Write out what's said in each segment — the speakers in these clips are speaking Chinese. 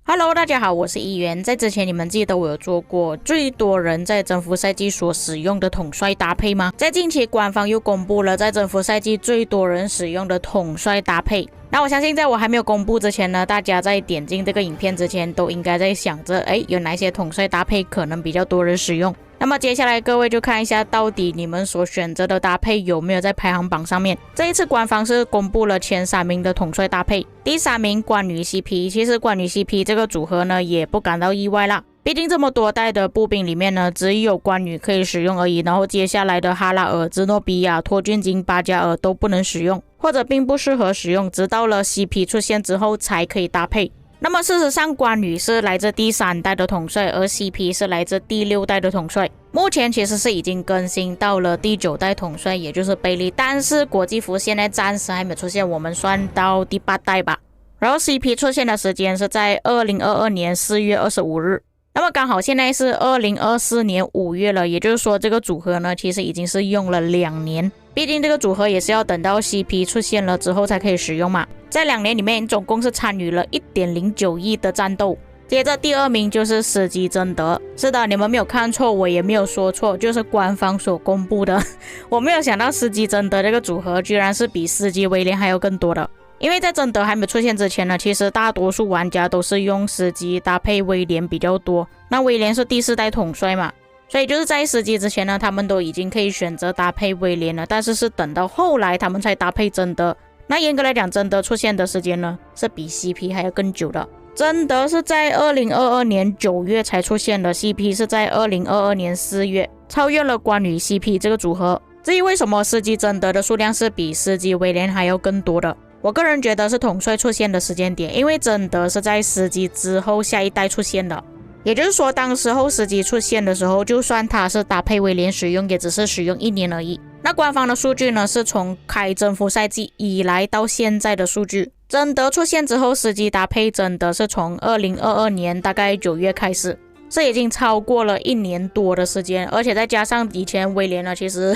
Hello， 大家好，我是议员。在之前你们记得我有做过最多人在征服赛季所使用的统帅搭配吗？在近期官方又公布了在征服赛季最多人使用的统帅搭配。那我相信在我还没有公布之前呢，大家在点进这个影片之前都应该在想着，有哪些统帅搭配可能比较多人使用。那么接下来各位就看一下到底你们所选择的搭配有没有在排行榜上面。这一次官方是公布了前3名的统帅搭配，第3名关羽 CP。 其实关羽 CP 这个组合呢也不感到意外啦，毕竟这么多代的步兵里面呢只有关羽可以使用而已，然后接下来的哈拉尔、芝诺比亚、托俊金、巴加尔都不能使用，或者并不适合使用，直到了 CP 出现之后才可以搭配。那么事实上关羽是来自第3代的统帅，而 CP 是来自第6代的统帅。目前其实是已经更新到了第9代统帅，也就是贝利，但是国际服现在暂时还没出现，我们算到第8代吧。然后 CP 出现的时间是在2022年4月25日，那么刚好现在是2024年5月了，也就是说这个组合呢其实已经是用了2年，毕竟这个组合也是要等到 CP 出现了之后才可以使用嘛。在2年里面总共是参与了 1.09 亿的战斗。接着第2名就是司机贞德，是的，你们没有看错，我也没有说错，就是官方所公布的。我没有想到司机贞德这个组合居然是比司机威廉还要更多的，因为在贞德还没出现之前呢，其实大多数玩家都是用司机搭配威廉比较多。那威廉是第4代统帅嘛，所以就是在司机之前呢，他们都已经可以选择搭配威廉了，但是是等到后来他们才搭配贞德。那严格来讲，贞德出现的时间呢是比 CP 还要更久的。贞德是在2022年9月才出现的， CP 是在2022年4月，超越了关羽 CP 这个组合。至于为什么司机贞德的数量是比司机威廉还要更多的，我个人觉得是统帅出现的时间点，因为贞德是在司机之后下一代出现的，也就是说当时候司机出现的时候，就算他是搭配威廉使用，也只是使用1年而已。那官方的数据呢是从开征服赛季以来到现在的数据，贞德出现之后司机搭配真的是从2022年大概9月开始，这已经超过了1年多的时间，而且再加上以前威廉呢，其实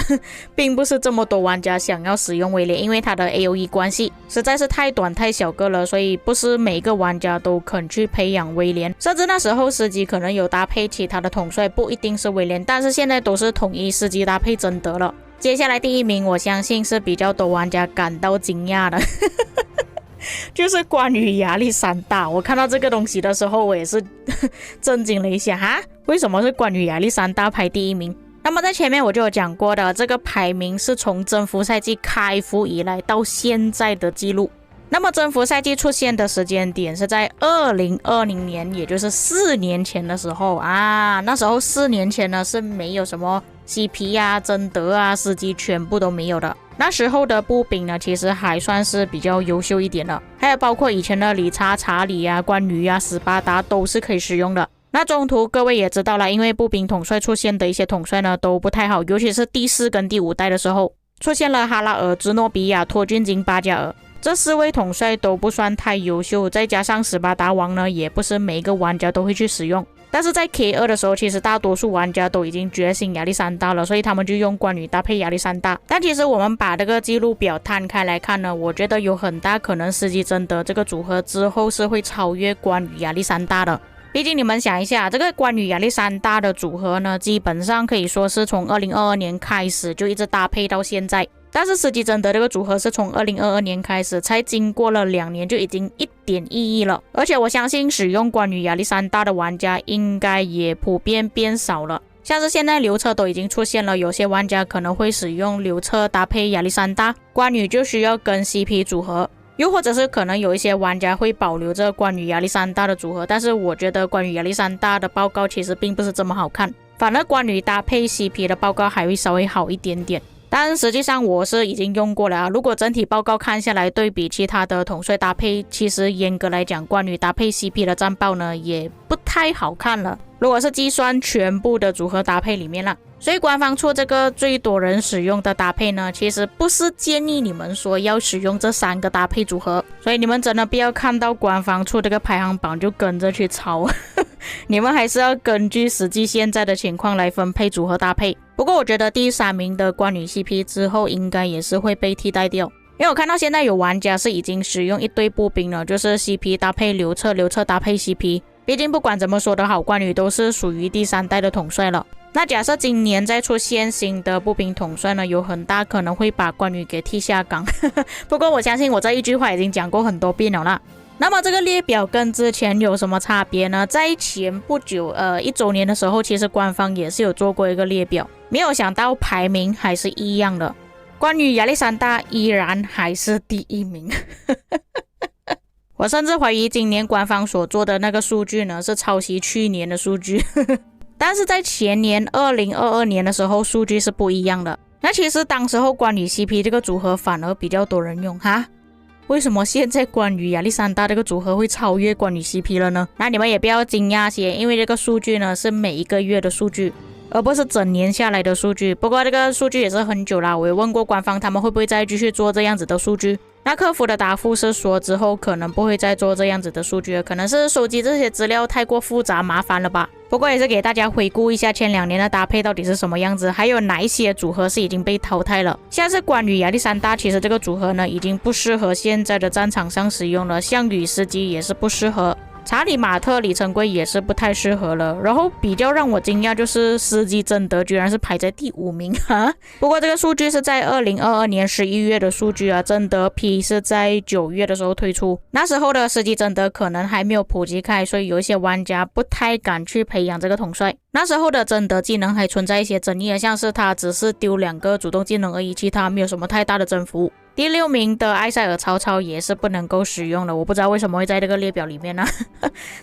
并不是这么多玩家想要使用威廉，因为它的 AOE 关系实在是太短太小个了，所以不是每个玩家都肯去培养威廉，甚至那时候司机可能有搭配其他的统帅，不一定是威廉，但是现在都是统一司机搭配贞德了。接下来第1名我相信是比较多玩家感到惊讶的就是关于亚历山大。我看到这个东西的时候我也是震惊了一下，哈，为什么是关于亚历山大排第1名？那么在前面我就有讲过的，这个排名是从征服赛季开服以来到现在的记录。那么征服赛季出现的时间点是在2020年，也就是4年前的时候啊。那时候4年前呢是没有什么 CP 啊、贞德啊、司机全部都没有的。那时候的步兵呢其实还算是比较优秀一点的，还有包括以前的理查、查理啊、关羽啊、斯巴达都是可以使用的。那中途各位也知道了，因为步兵统帅出现的一些统帅呢都不太好，尤其是第4跟第5代的时候，出现了哈拉尔、芝诺比亚、托俊金、巴加尔，这4位统帅都不算太优秀，再加上斯巴达王呢也不是每一个玩家都会去使用。但是在 K2 的时候，其实大多数玩家都已经觉醒亚历山大了，所以他们就用关羽搭配亚历山大。但其实我们把这个记录表摊开来看呢，我觉得有很大可能司机贞德这个组合之后是会超越关羽亚历山大的。毕竟你们想一下，这个关羽亚历山大的组合呢，基本上可以说是从2022年开始就一直搭配到现在。但是司机贞德这个组合是从2022年开始，才经过了2年就已经1点意义了。而且我相信使用关羽亚历山大的玩家应该也普遍变少了，像是现在流车都已经出现了，有些玩家可能会使用流车搭配亚历山大，关羽就需要跟 CP 组合，又或者是可能有一些玩家会保留着关羽亚历山大的组合。但是我觉得关羽亚历山大的报告其实并不是这么好看，反而关羽搭配 CP 的报告还会稍微好一点点。但实际上我是已经用过了啊，如果整体报告看下来，对比其他的统帅搭配，其实严格来讲关羽搭配 CP 的战报呢也不太好看了，如果是计算全部的组合搭配里面啦。所以官方出这个最多人使用的搭配呢，其实不是建议你们说要使用这3个搭配组合，所以你们真的不要看到官方出这个排行榜就跟着去抄你们还是要根据实际现在的情况来分配组合搭配。不过我觉得第3名的关羽 CP 之后应该也是会被替代掉，因为我看到现在有玩家是已经使用一对步兵了，就是 CP 搭配刘彻，刘彻搭配 CP。毕竟不管怎么说都好，关羽都是属于第3代的统帅了。那假设今年再出现新的步兵统帅呢，有很大可能会把关羽给踢下岗。不过我相信我这一句话已经讲过很多遍了啦。那么这个列表跟之前有什么差别呢？在前不久1周年的时候，其实官方也是有做过一个列表，没有想到排名还是一样的，关羽亚历山大依然还是第1名。我甚至怀疑今年官方所做的那个数据呢是抄袭去年的数据。但是在前年2022年的时候数据是不一样的。那其实当时候关羽 CP 这个组合反而比较多人用哈。为什么现在关羽亚历山大这个组合会超越关羽 CP 了呢？那你们也不要惊讶些，因为这个数据呢是每一个月的数据，而不是整年下来的数据。不过这个数据也是很久啦，我也问过官方他们会不会再继续做这样子的数据。那客服的答复是说之后可能不会再做这样子的数据了，可能是收集这些资料太过复杂麻烦了吧。不过也是给大家回顾一下前2年的搭配到底是什么样子，还有哪一些组合是已经被淘汰了。像是关羽亚历山大，其实这个组合呢已经不适合现在的战场上使用了，项羽司机也是不适合，查理马特里程碑也是不太适合了。然后比较让我惊讶就是司机贞德居然是排在第5名哈。不过这个数据是在2022年11月的数据啊，贞德 P 是在9月的时候推出，那时候的司机贞德可能还没有普及开，所以有一些玩家不太敢去培养这个统帅。那时候的贞德技能还存在一些争议，像是他只是丢2个主动技能而已，其他没有什么太大的征服。第6名的艾塞尔曹操也是不能够使用的，我不知道为什么会在这个列表里面呢。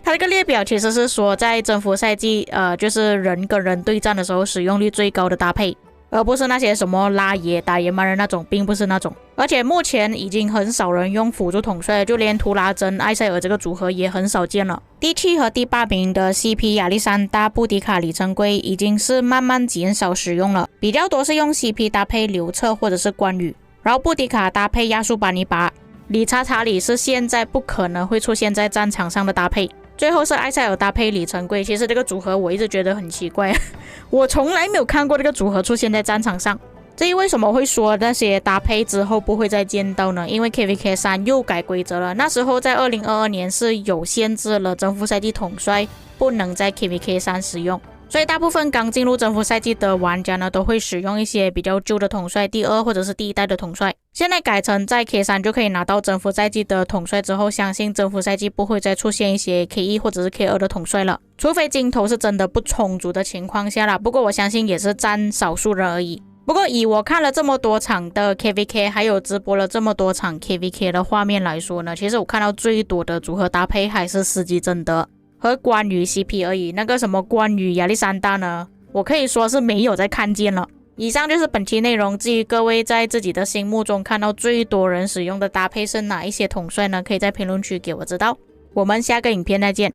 他这个列表其实是说在征服赛季就是人跟人对战的时候使用率最高的搭配，而不是那些什么拉野打野蛮人那种，并不是那种。而且目前已经很少人用辅助统帅，就连图拉真艾塞尔这个组合也很少见了。第7和第8名的 CP 亚历山大布迪卡里程碑已经是慢慢减少使用了，比较多是用 CP 搭配刘彻或者是关羽，然后布迪卡搭配亚速巴尼拔，理查查理是现在不可能会出现在战场上的搭配。最后是艾塞尔搭配里程碑，其实这个组合我一直觉得很奇怪，我从来没有看过这个组合出现在战场上。至于为什么会说那些搭配之后不会再见到呢？因为 KVK3 又改规则了，那时候在2022年是有限制了征服赛季统帅不能在 KVK3 使用，所以大部分刚进入征服赛季的玩家呢都会使用一些比较旧的统帅，第2或者是第1代的统帅。现在改成在 K3 就可以拿到征服赛季的统帅之后，相信征服赛季不会再出现一些 K1 或者是 K2 的统帅了，除非金头是真的不充足的情况下啦，不过我相信也是占少数人而已。不过以我看了这么多场的 KVK 还有直播了这么多场 KVK 的画面来说呢，其实我看到最多的组合搭配还是司机贞德和关羽 CP 而已，那个什么关羽亚历山大呢，我可以说是没有再看见了。以上就是本期内容，至于各位在自己的心目中看到最多人使用的搭配是哪一些统帅呢？可以在评论区给我知道。我们下个影片再见。